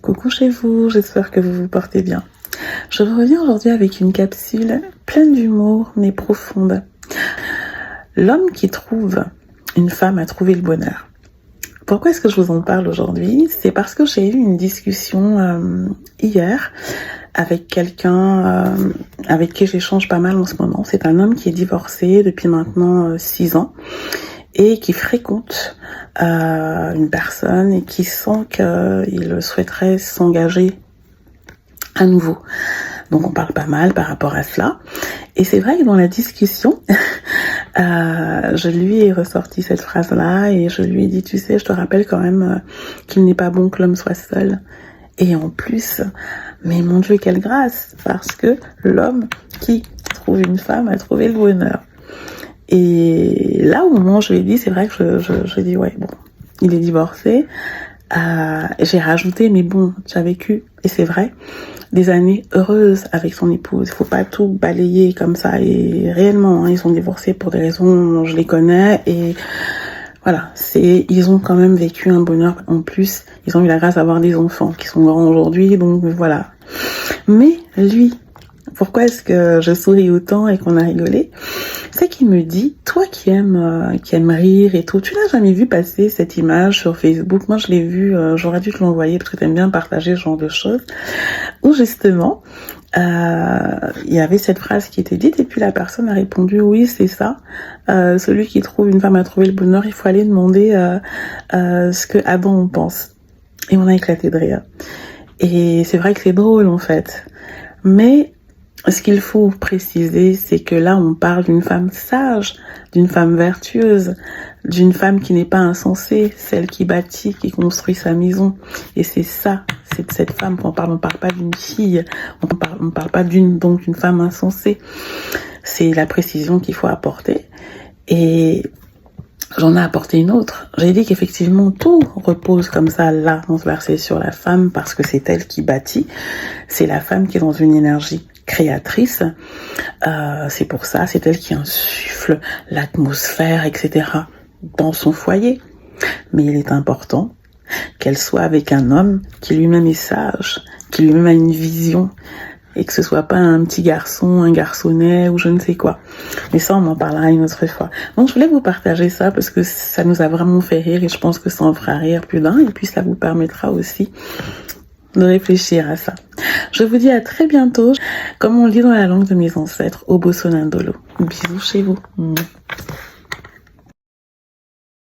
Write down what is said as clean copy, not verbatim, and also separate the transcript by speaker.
Speaker 1: Coucou chez vous, j'espère que vous vous portez bien. Je reviens aujourd'hui avec une capsule pleine d'humour mais profonde. L'homme qui trouve une femme a trouvé le bonheur. Pourquoi est-ce que je vous en parle aujourd'hui? C'est parce que j'ai eu une discussion hier avec quelqu'un avec qui j'échange pas mal en ce moment. C'est un homme qui est divorcé depuis maintenant 6 ans et qui fréquente une personne et qui sent qu'il souhaiterait s'engager à nouveau. Donc on parle pas mal par rapport à cela. Et c'est vrai que dans la discussion, je lui ai ressorti cette phrase-là et je lui ai dit, tu sais, je te rappelle quand même qu'il n'est pas bon que l'homme soit seul. Et en plus, mais mon Dieu, quelle grâce, parce que l'homme qui trouve une femme a trouvé le bonheur. Et là, au moment où je lui ai dit, c'est vrai que je dis, ouais, bon, il est divorcé. J'ai rajouté, mais bon, tu as vécu, et c'est vrai, des années heureuses avec son épouse. Il faut pas tout balayer comme ça. Et réellement, ils sont divorcés pour des raisons, je les connais. Et voilà, ils ont quand même vécu un bonheur. En plus, ils ont eu la grâce d'avoir des enfants qui sont grands aujourd'hui. Donc voilà. Mais lui, pourquoi est-ce que je souris autant et qu'on a rigolé? C'est qu'il me dit, toi qui aimes rire et tout, tu n'as jamais vu passer cette image sur Facebook? Moi, je l'ai vue, j'aurais dû te l'envoyer parce que t'aimes bien partager ce genre de choses. Où justement, il y avait cette phrase qui était dite et puis la personne a répondu, oui, c'est ça. Celui qui trouve une femme a trouvé le bonheur, il faut aller demander ce que Adam en pense. Et on a éclaté de rire. Et c'est vrai que c'est drôle en fait. Mais ce qu'il faut préciser, c'est que là, on parle d'une femme sage, d'une femme vertueuse, d'une femme qui n'est pas insensée, celle qui bâtit, qui construit sa maison. Et c'est ça, c'est de cette femme qu'on parle. On parle pas d'une fille, on parle pas d'une femme insensée. C'est la précision qu'il faut apporter. Et j'en ai apporté une autre. J'ai dit qu'effectivement, tout repose comme ça, là, dans ce verset, sur la femme, parce que c'est elle qui bâtit. C'est la femme qui est dans une énergie créatrice, c'est pour ça, c'est elle qui insuffle l'atmosphère, etc. dans son foyer. Mais il est important qu'elle soit avec un homme qui lui-même est sage, qui lui-même a une vision, et que ce soit pas un petit garçon, un garçonnet ou je ne sais quoi. Mais ça, on en parlera une autre fois. Donc, je voulais vous partager ça parce que ça nous a vraiment fait rire et je pense que ça en fera rire plus d'un et puis ça vous permettra aussi de réfléchir à ça. Je vous dis à très bientôt. Comme on le dit dans la langue de mes ancêtres, Obo Sonandolo. Bisous chez vous.